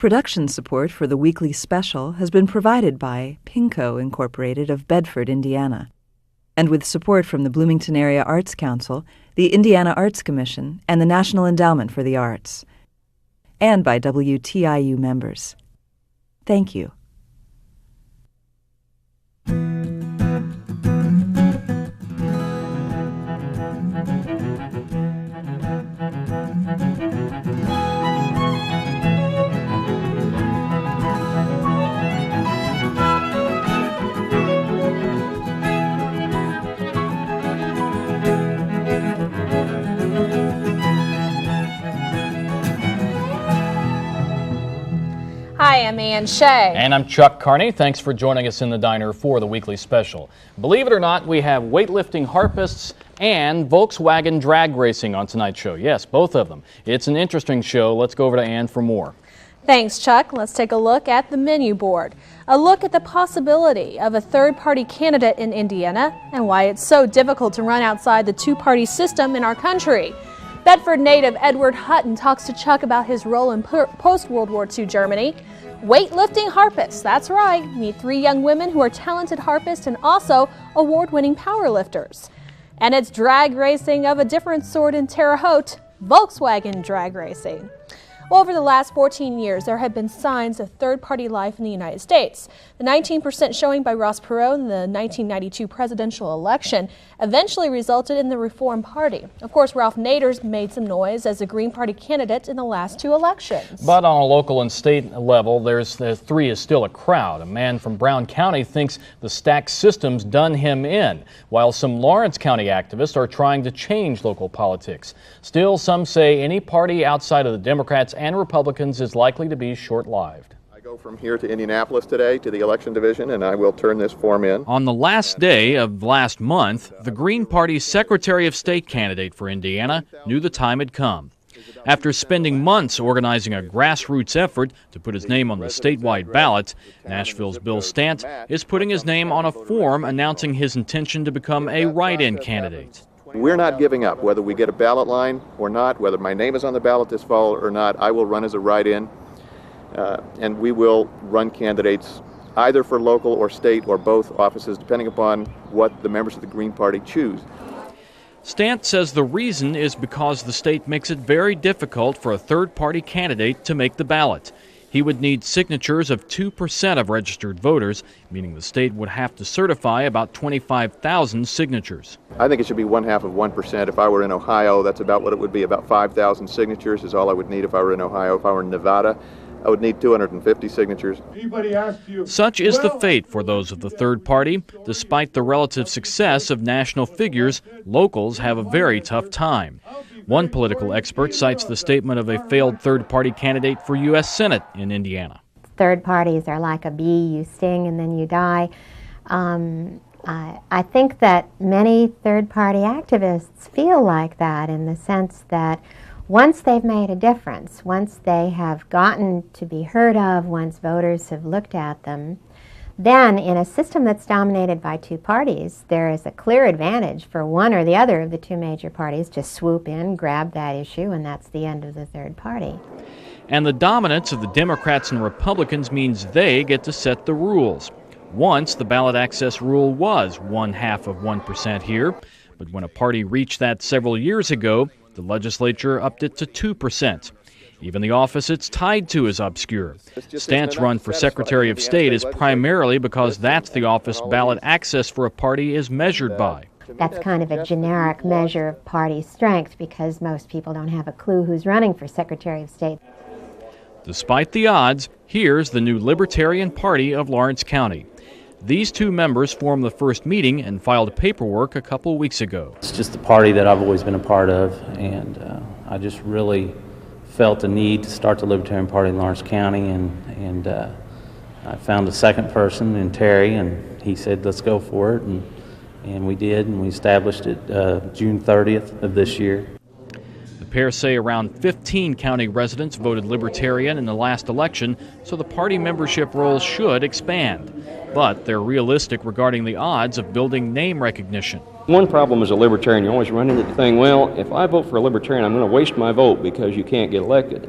Production support for the weekly special has been provided by Pinco Incorporated of Bedford, Indiana, and with support from the Bloomington Area Arts Council, the Indiana Arts Commission, and the National Endowment for the Arts, and by WTIU members. Thank you. Hi, I'm Ann Shea. And I'm Chuck Carney. Thanks for joining us in the diner for the weekly special. Believe it or not, we have weightlifting harpists and Volkswagen drag racing on tonight's show. Yes, both of them. It's an interesting show. Let's go over to Ann for more. Thanks, Chuck. Let's take a look at the menu board. A look at the possibility of a third-party candidate in Indiana and why it's so difficult to run outside the two-party system in our country. Bedford native Edward Hutton talks to Chuck about his role in post-World War II Germany. Weightlifting harpists, that's right. Meet 3 young women who are talented harpists and also award-winning powerlifters. And it's drag racing of a different sort in Terre Haute, Volkswagen drag racing. Well, over the last 14 years, there have been signs of third-party life in the United States. The 19% showing by Ross Perot in the 1992 presidential election eventually resulted in the Reform Party. Of course, Ralph Nader's made some noise as a Green Party candidate in the last 2 elections. But on a local and state level, the 3 is still a crowd. A man from Brown County thinks the stacked system's done him in, while some Lawrence County activists are trying to change local politics. Still, some say any party outside of the Democrats and Republicans is likely to be short-lived. I go from here to Indianapolis today to the election division, and I will turn this form in. On the last day of last month, the Green Party's Secretary of State candidate for Indiana knew the time had come. After spending months organizing a grassroots effort to put his name on the statewide ballot, Nashville's Bill Stant is putting his name on a form announcing his intention to become a write-in candidate. We're not giving up. Whether we get a ballot line or not, whether my name is on the ballot this fall or not, I will run as a write-in, and we will run candidates either for local or state or both offices, depending upon what the members of the Green Party choose. Stant says the reason is because the state makes it very difficult for a third-party candidate to make the ballot. He would need signatures of 2% of registered voters, meaning the state would have to certify about 25,000 signatures. I think it should be 1/2 of 1%. If I were in Ohio, that's about what it would be. About 5,000 signatures is all I would need if I were in Ohio. If I were in Nevada, I would need 250 signatures. Such is the fate for those of the third party. Despite the relative success of national figures, locals have a very tough time. One political expert cites the statement of a failed third-party candidate for U.S. Senate in Indiana. Third parties are like a bee. You sting and then you die. I think that many third-party activists feel like that in the sense that once they've made a difference, once they have gotten to be heard of, once voters have looked at them, then in a system that's dominated by 2 parties, there is a clear advantage for one or the other of the 2 major parties to swoop in, grab that issue, and that's the end of the third party. And the dominance of the Democrats and Republicans means they get to set the rules. Once, the ballot access rule was 1/2 of 1% here, but when a party reached that several years ago, the legislature upped it to 2%. Even the office it's tied to is obscure. Stant's run for Secretary of State is primarily because that's the office ballot access for a party is measured by. That's kind of a generic measure of party strength because most people don't have a clue who's running for Secretary of State. Despite the odds, here's the new Libertarian Party of Lawrence County. These 2 members formed the first meeting and filed paperwork a couple weeks ago. It's just a party that I've always been a part of, and I just really felt a need to start the Libertarian Party in Lawrence County, and I found a second person in Terry, and he said, let's go for it, and we did, and we established it June 30th of this year. The pair say around 15 county residents voted Libertarian in the last election, so the party membership rolls should expand. But they're realistic regarding the odds of building name recognition. One problem as a Libertarian, you always run into the thing, well, if I vote for a Libertarian, I'm going to waste my vote because you can't get elected.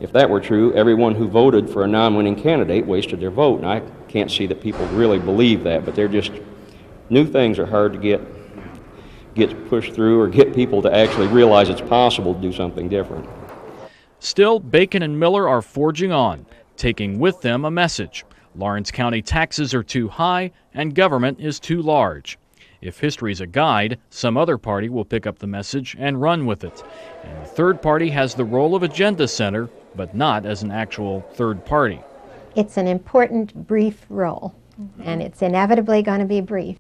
If that were true, everyone who voted for a non-winning candidate wasted their vote, and I can't see that people really believe that, but they're just, new things are hard to get pushed through or get people to actually realize it's possible to do something different. Still, Bacon and Miller are forging on, taking with them a message. Lawrence County taxes are too high and government is too large. If history's a guide, some other party will pick up the message and run with it. And the third party has the role of agenda center, but not as an actual third party. It's an important, brief role, and it's inevitably going to be brief.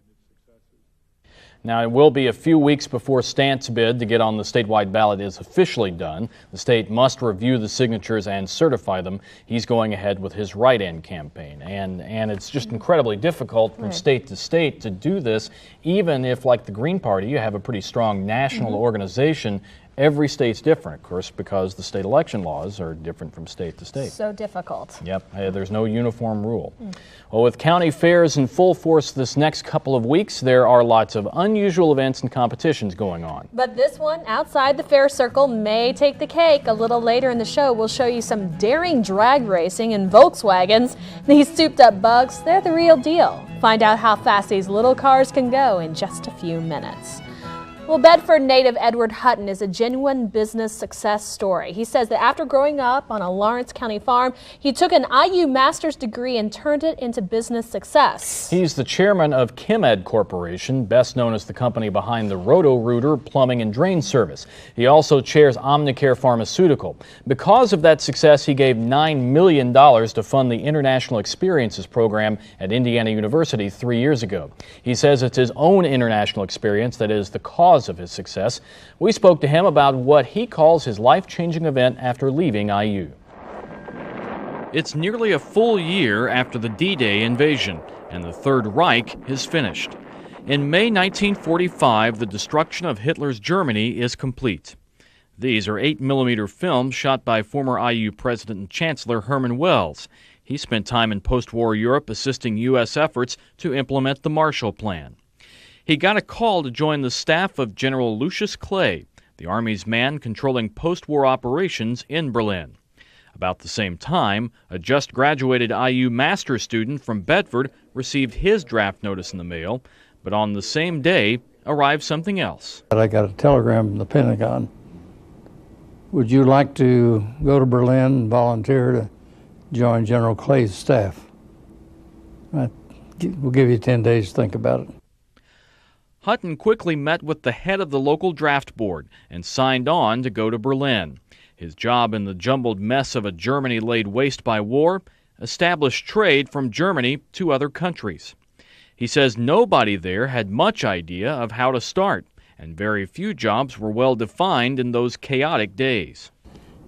Now, it will be a few weeks before Stant's bid to get on the statewide ballot is officially done. The state must review the signatures and certify them. He's going ahead with his write-in campaign. And it's just incredibly difficult from state to state to do this, even if, like the Green Party, you have a pretty strong national organization. Every state's different, of course, because the state election laws are different from state to state. So difficult. Yep, there's no uniform rule. Well, with county fairs in full force this next couple of weeks, there are lots of unusual events and competitions going on. But this one outside the fair circle may take the cake. A little later in the show, we'll show you some daring drag racing in Volkswagens. These souped-up bugs, they're the real deal. Find out how fast these little cars can go in just a few minutes. Well, Bedford native Edward Hutton is a genuine business success story. He says that after growing up on a Lawrence County farm, he took an IU master's degree and turned it into business success. He's the chairman of ChemEd Corporation, best known as the company behind the Roto-Rooter plumbing and drain service. He also chairs Omnicare Pharmaceutical. Because of that success, he gave $9 million to fund the International Experiences program at Indiana University 3 years ago. He says it's his own international experience that is the cause of his success. We spoke to him about what he calls his life-changing event after leaving IU. It's nearly a full year after the D-Day invasion, and the Third Reich is finished. In May 1945, the destruction of Hitler's Germany is complete. These are 8mm films shot by former IU President and Chancellor Herman Wells. He spent time in post-war Europe assisting U.S. efforts to implement the Marshall Plan. He got a call to join the staff of General Lucius Clay, the Army's man controlling post-war operations in Berlin. About the same time, a just-graduated IU master's student from Bedford received his draft notice in the mail, but on the same day arrived something else. I got a telegram from the Pentagon. Would you like to go to Berlin and volunteer to join General Clay's staff? We'll give you 10 days to think about it. Hutton quickly met with the head of the local draft board and signed on to go to Berlin. His job in the jumbled mess of a Germany laid waste by war established trade from Germany to other countries. He says nobody there had much idea of how to start, and very few jobs were well defined in those chaotic days.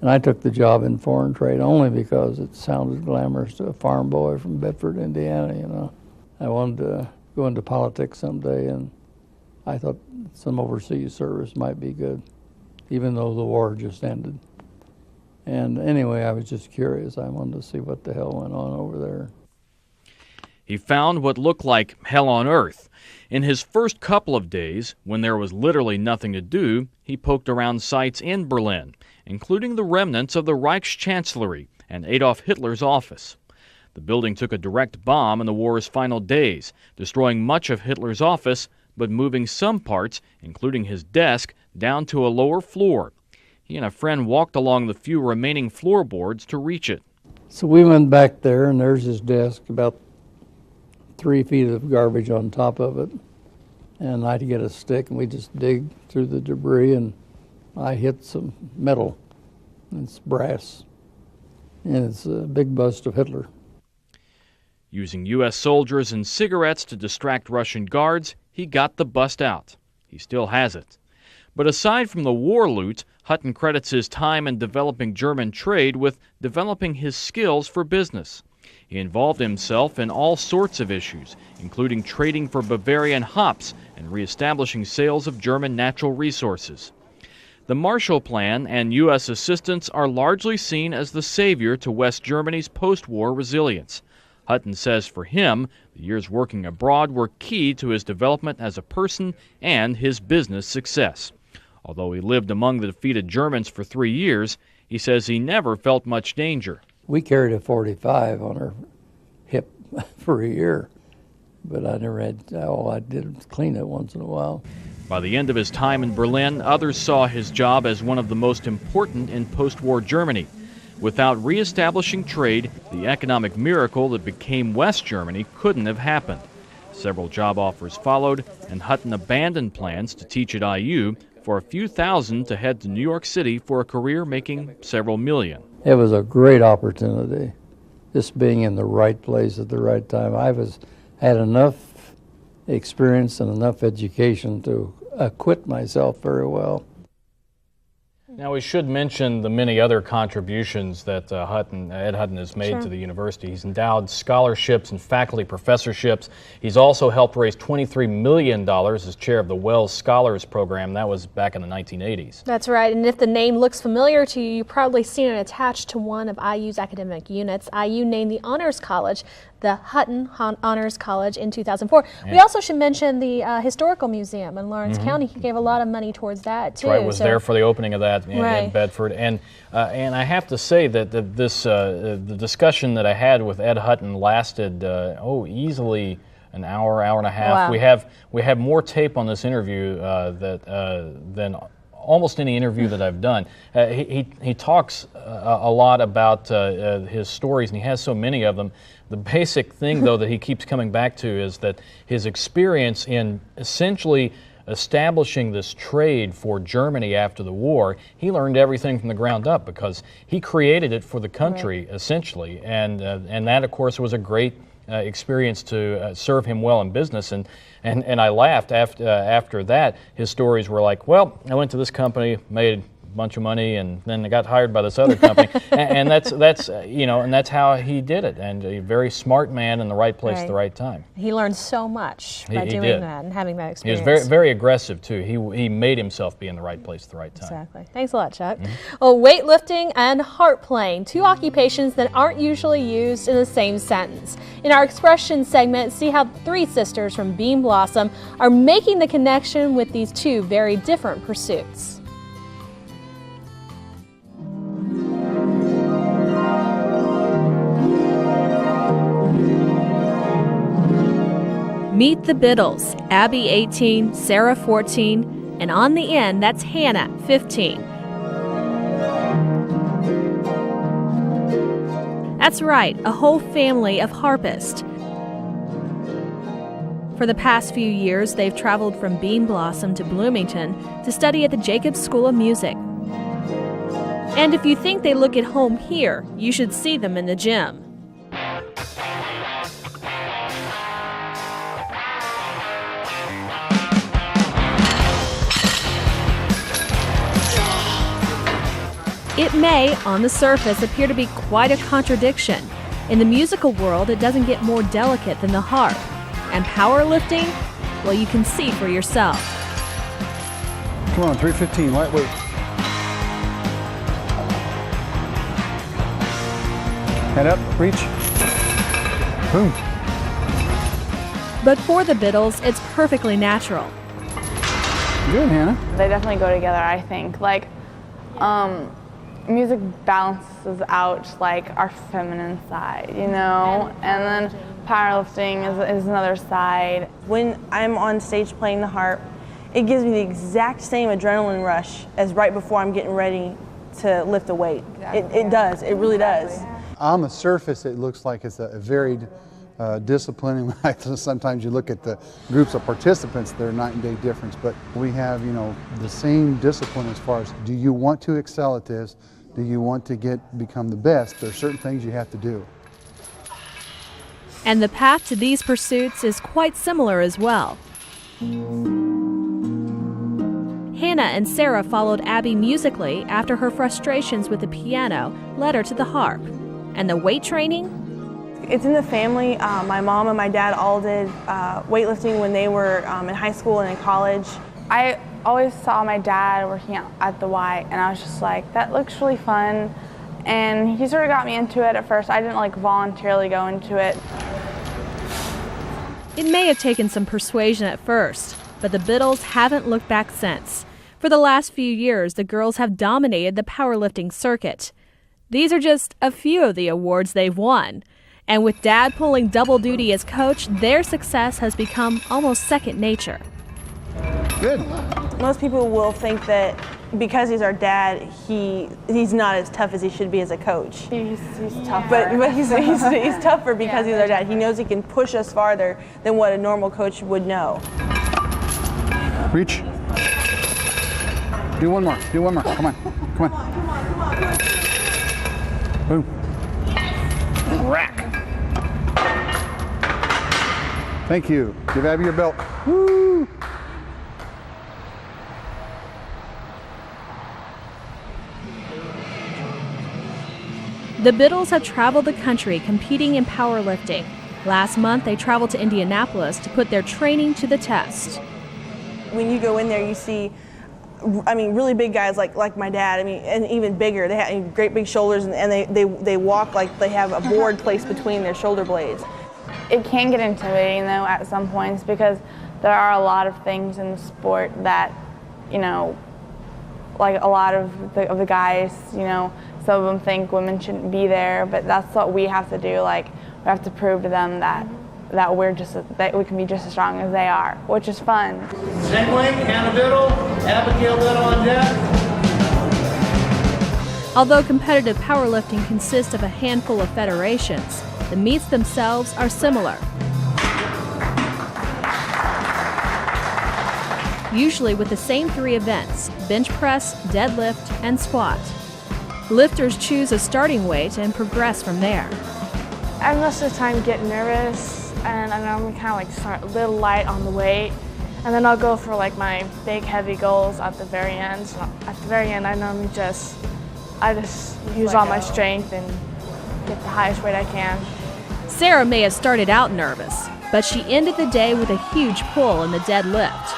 And I took the job in foreign trade only because it sounded glamorous to a farm boy from Bedford, Indiana, you know. I wanted to go into politics someday, and I thought some overseas service might be good, even though the war just ended. And anyway, I was just curious. I wanted to see what the hell went on over there. He found what looked like hell on earth. In his first couple of days, when there was literally nothing to do, he poked around sites in Berlin, including the remnants of the Reichschancellery and Adolf Hitler's office. The building took a direct bomb in the war's final days, destroying much of Hitler's office, but moving some parts, including his desk, down to a lower floor. He and a friend walked along the few remaining floorboards to reach it. So we went back there, and there's his desk, about 3 feet of garbage on top of it. And I had to get a stick, and we just dig through the debris, and I hit some metal. It's brass, and it's a big bust of Hitler. Using U.S. soldiers and cigarettes to distract Russian guards, he got the bust out. He still has it. But aside from the war loot, Hutton credits his time in developing German trade with developing his skills for business. He involved himself in all sorts of issues, including trading for Bavarian hops and reestablishing sales of German natural resources. The Marshall Plan and U.S. assistance are largely seen as the savior to West Germany's post-war resilience. Hutton says for him, the years working abroad were key to his development as a person and his business success. Although he lived among the defeated Germans for 3 years, He says he never felt much danger. We carried a 45 on our hip for a year, but I never had, all I did was clean it once in a while. By the end of his time in Berlin, others saw his job as one of the most important in post-war Germany. Without reestablishing trade, the economic miracle that became West Germany couldn't have happened. Several job offers followed, and Hutton abandoned plans to teach at IU for a few thousand to head to New York City for a career making several million. It was a great opportunity, just being in the right place at the right time. I had enough experience and enough education to acquit myself very well. Now, we should mention the many other contributions that Ed Hutton has made to the university. He's endowed scholarships and faculty professorships. He's also helped raise $23 million as chair of the Wells Scholars Program. That was back in the 1980s. That's right, and if the name looks familiar to you, you've probably seen it attached to one of IU's academic units. IU named the Honors College the Hutton Honors College in 2004. Yeah. We also should mention the Historical Museum in Lawrence County. He gave a lot of money towards that, too. That's right, was there for the opening of that in Bedford. And I have to say that the discussion that I had with Ed Hutton lasted, easily an hour, hour and a half. Wow. We have more tape on this interview than almost any interview that I've done. He talks a lot about his stories, and he has so many of them. The basic thing, though, that he keeps coming back to is that his experience in essentially establishing this trade for Germany after the war, he learned everything from the ground up because he created it for the country, essentially. And that, of course, was a great experience to serve him well in business. And I laughed after that. His stories were like, well, I went to this company, made a bunch of money, and then I got hired by this other company. and that's how he did it. And a very smart man in the right place at the right time. He learned so much by doing that and having that experience. He was very, very aggressive too. He made himself be in the right place at the right time. Exactly. Thanks a lot, Chuck. Well, weightlifting and harp playing, two occupations that aren't usually used in the same sentence. In our expression segment, see how three sisters from Bean Blossom are making the connection with these two very different pursuits. Meet the Biddles, Abby 18, Sarah 14, and on the end, that's Hannah 15. That's right, a whole family of harpists. For the past few years, they've traveled from Bean Blossom to Bloomington to study at the Jacobs School of Music. And if you think they look at home here, you should see them in the gym. It may, on the surface, appear to be quite a contradiction. In the musical world, it doesn't get more delicate than the harp. And powerlifting? Well, you can see for yourself. Come on, 315, lightweight. Head up, reach. Boom. But for the Biddles, it's perfectly natural. Good, Hannah. They definitely go together, I think. Music balances out our feminine side, and then powerlifting is another side. When I'm on stage playing the harp, it gives me the exact same adrenaline rush as right before I'm getting ready to lift a weight. Exactly. It does, it really does. On the surface, it looks like it's a varied discipline, and sometimes you look at the groups of participants, they're a night and day difference, but we have, the same discipline as far as, do you want to excel at this? Do you want to become the best? There are certain things you have to do. And the path to these pursuits is quite similar as well. Hannah and Sarah followed Abby musically after her frustrations with the piano led her to the harp. And the weight training? It's in the family. My mom and my dad all did weightlifting when they were in high school and in college. I always saw my dad working out at the Y, and I was just like, that looks really fun. And he sort of got me into it at first. I didn't voluntarily go into it. It may have taken some persuasion at first, but the Biddles haven't looked back since. For the last few years, the girls have dominated the powerlifting circuit. These are just a few of the awards they've won. And with Dad pulling double duty as coach, their success has become almost second nature. Good. Most people will think that because he's our dad, he's not as tough as he should be as a coach. He's tougher. But he's tougher because he's our dad. He knows he can push us farther than what a normal coach would know. Reach. Do one more. Do one more. Come on. Come on. Boom. Rack. Thank you. Give Abby your belt. Woo! The Biddles have traveled the country competing in powerlifting. Last month, they traveled to Indianapolis to put their training to the test. When you go in there, you see, really big guys like my dad. And even bigger. They have great big shoulders, and they walk like they have a board placed between their shoulder blades. It can get intimidating though at some points because there are a lot of things in the sport that, like a lot of the guys, some of them think women shouldn't be there, but that's what we have to do. Like, we have to prove to them that that we can be just as strong as they are, which is fun. Segway, Hannah Biddle, Abigail Biddle on deck. Although competitive powerlifting consists of a handful of federations, the meets themselves are similar. Usually with the same three events: bench press, deadlift, and squat. Lifters choose a starting weight and progress from there. I most of the time get nervous, and I normally kind of like start a little light on the weight, and then I'll go for like my big heavy goals at the very end. So at the very end, I normally just use all my strength and get the highest weight I can. Sarah may have started out nervous, but she ended the day with a huge pull in the deadlift.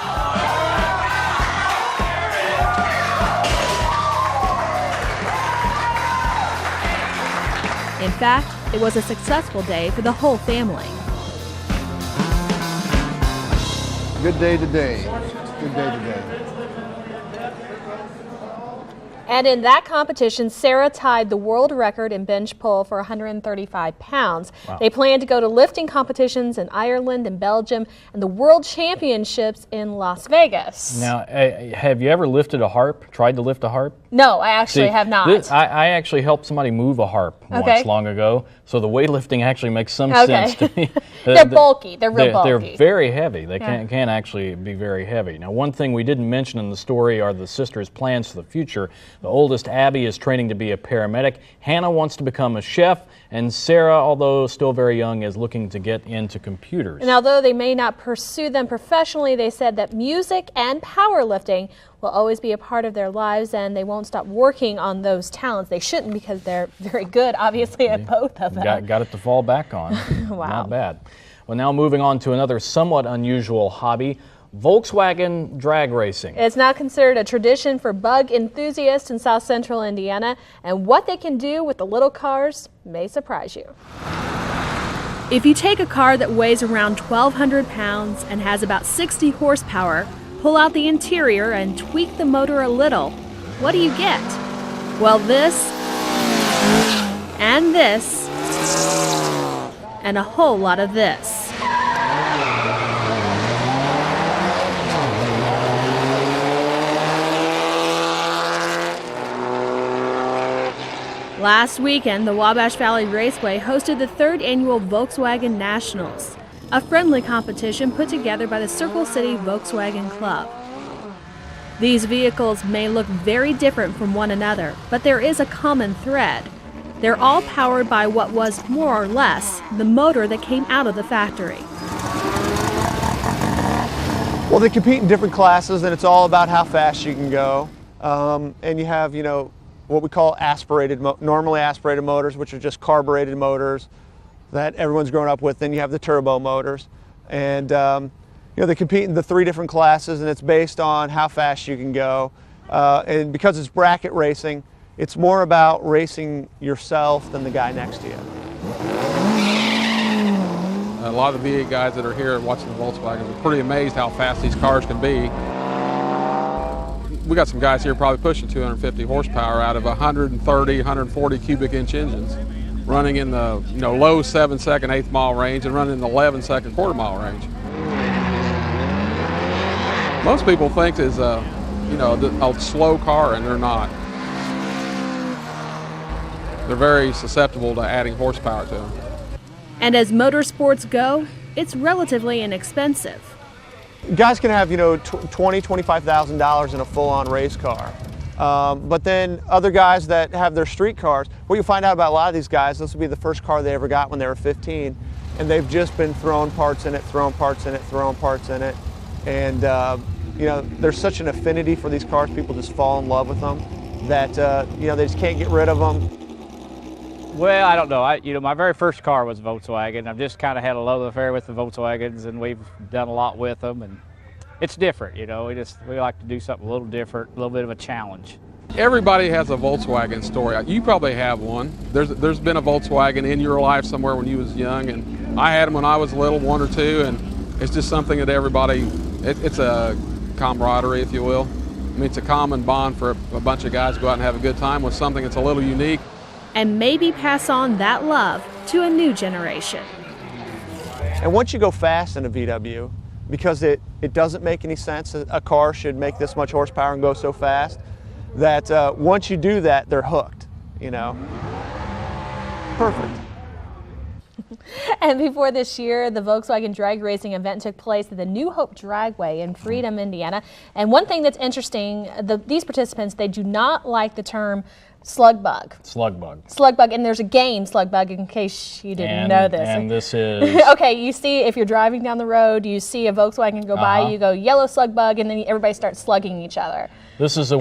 In fact, it was a successful day for the whole family. Good day today. Good day today. And in that competition, Sarah tied the world record in bench pull for 135 pounds. Wow. They plan to go to lifting competitions in Ireland and Belgium and the World Championships in Las Vegas. Now, have you ever lifted a harp, tried to lift a harp? No, I actually have not. I actually helped somebody move a harp once long ago, so the weightlifting actually makes some sense to me. They're bulky. They're real bulky. They're very heavy. They can actually be very heavy. Now, one thing we didn't mention in the story are the sisters' plans for the future. The oldest, Abby, is training to be a paramedic. Hannah wants to become a chef, and Sarah, although still very young, is looking to get into computers. And although they may not pursue them professionally, they said that music and powerlifting will always be a part of their lives, and they won't stop working on those talents. They shouldn't, because they're very good, obviously, at both of them. Got it to fall back on. Wow. Not bad. Well, now moving on to another somewhat unusual hobby, Volkswagen drag racing. It's now considered a tradition for bug enthusiasts in South Central Indiana, and what they can do with the little cars may surprise you. If you take a car that weighs around 1,200 pounds and has about 60 horsepower, pull out the interior and tweak the motor a little, what do you get? Well, this, and a whole lot of this. Last weekend, the Wabash Valley Raceway hosted the 3rd annual Volkswagen Nationals, a friendly competition put together by the Circle City Volkswagen Club. These vehicles may look very different from one another, but there is a common thread. They're all powered by what was, more or less, the motor that came out of the factory. Well, they compete in different classes, and it's all about how fast you can go. And you have, what we call normally aspirated motors, which are just carbureted motors that everyone's grown up with. Then you have the turbo motors, and they compete in the 3 different classes, and it's based on how fast you can go. And because it's bracket racing, it's more about racing yourself than the guy next to you. A lot of the V8 guys that are here watching the Volkswagen are pretty amazed how fast these cars can be. we got some guys here probably pushing 250 horsepower out of 130, 140 cubic inch engines, running in the low 7-second 1/8 mile range and running in the 11-second 1/4 mile range. Most people think it's a slow car, and they're not. They're very susceptible to adding horsepower to them. And as motorsports go, it's relatively inexpensive. Guys can have, $20,000, $25,000 in a full-on race car. But then other guys that have their street cars, what you find out about a lot of these guys, this will be the first car they ever got when they were 15, and they've just been throwing parts in it, throwing parts in it, throwing parts in it. And, there's such an affinity for these cars, people just fall in love with them, that, they just can't get rid of them. Well, I don't know. My very first car was a Volkswagen. I've just kind of had a love affair with the Volkswagens, and we've done a lot with them, and it's different, we like to do something a little different, a little bit of a challenge. Everybody has a Volkswagen story. You probably have one. There's been a Volkswagen in your life somewhere when you was young, and I had them when I was little, 1 or 2, and it's just something that everybody, it's a camaraderie, if you will. I mean, it's a common bond for a bunch of guys to go out and have a good time with something that's a little unique. And maybe pass on that love to a new generation. And once you go fast in a VW, because it doesn't make any sense that a car should make this much horsepower and go so fast, that once you do that, they're hooked, Perfect. And before this year, the Volkswagen drag racing event took place at the New Hope Dragway in Freedom, Indiana. And one thing that's interesting, these participants, they do not like the term slug bug. Slug bug. Slug bug, and there's a game, slug bug, in case you didn't know this. And this is... Okay, you see, if you're driving down the road, you see a Volkswagen go by, you go yellow slug bug, and then everybody starts slugging each other. This is a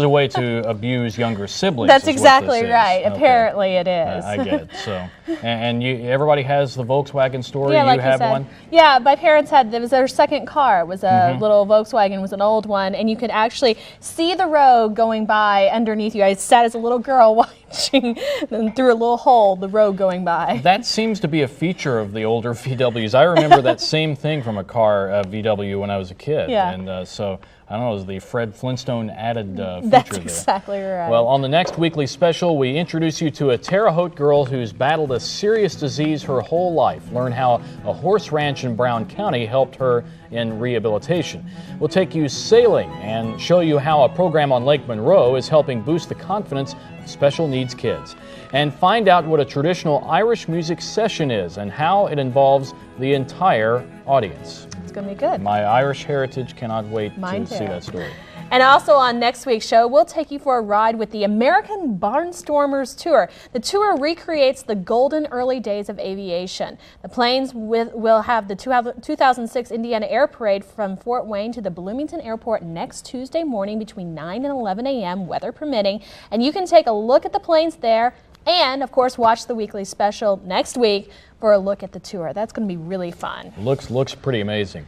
way to abuse younger siblings. That's exactly right. Okay. Apparently it is. I get it. So, and everybody has the Volkswagen story. Yeah, like you have said. one. Yeah, my parents had. It was their second car. It was a little Volkswagen. It was an old one, and you could actually see the road going by underneath you. I sat as a little girl watching, and through a little hole, the road going by. That seems to be a feature of the older VWs. I remember that same thing from a car VW when I was a kid. Yeah. And so. I don't know, it was the Fred Flintstone added feature That's there. exactly right. Well, on the next weekly special, we introduce you to a Terre Haute girl who's battled a serious disease her whole life. Learn how a horse ranch in Brown County helped her in rehabilitation. We'll take you sailing and show you how a program on Lake Monroe is helping boost the confidence of special needs kids. And find out what a traditional Irish music session is and how it involves the entire audience. It's going to be good. My Irish heritage cannot wait Mine to too. see that story. And also on next week's show, we'll take you for a ride with the American Barnstormers Tour. The tour recreates the golden early days of aviation. The planes will have the 2006 Indiana Air Parade from Fort Wayne to the Bloomington Airport next Tuesday morning between 9 and 11 a.m., weather permitting. And you can take a look at the planes there and, of course, watch the weekly special next week for a look at the tour. That's going to be really fun. Looks pretty amazing.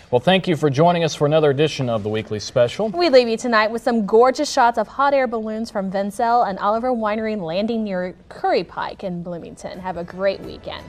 Well, thank you for joining us for another edition of the Weekly Special. We leave you tonight with some gorgeous shots of hot air balloons from Vencel and Oliver Winery landing near Curry Pike in Bloomington. Have a great weekend.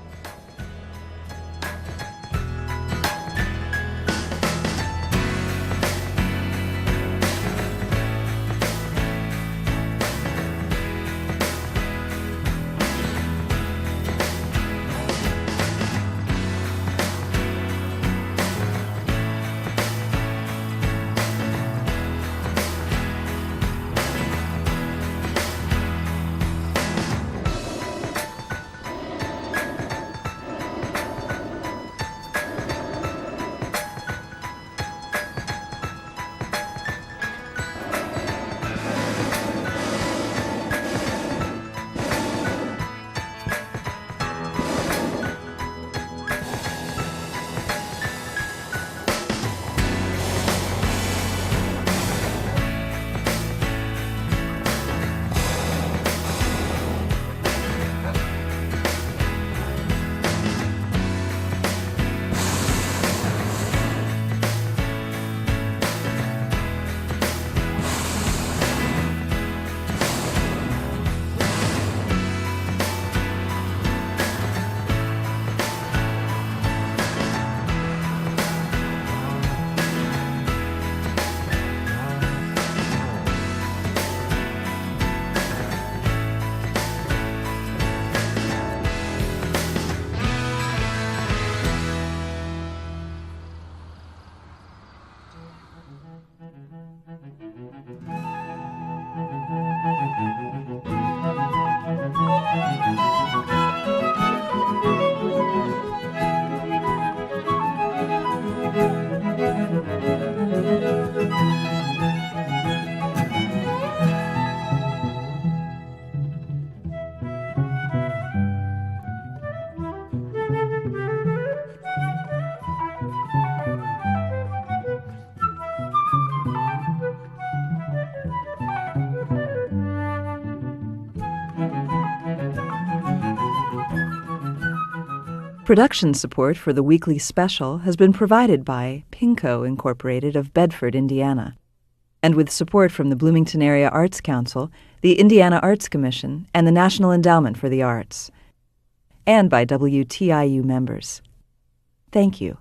Production support for the weekly special has been provided by PINCO Incorporated of Bedford, Indiana, and with support from the Bloomington Area Arts Council, the Indiana Arts Commission, and the National Endowment for the Arts, and by WTIU members. Thank you.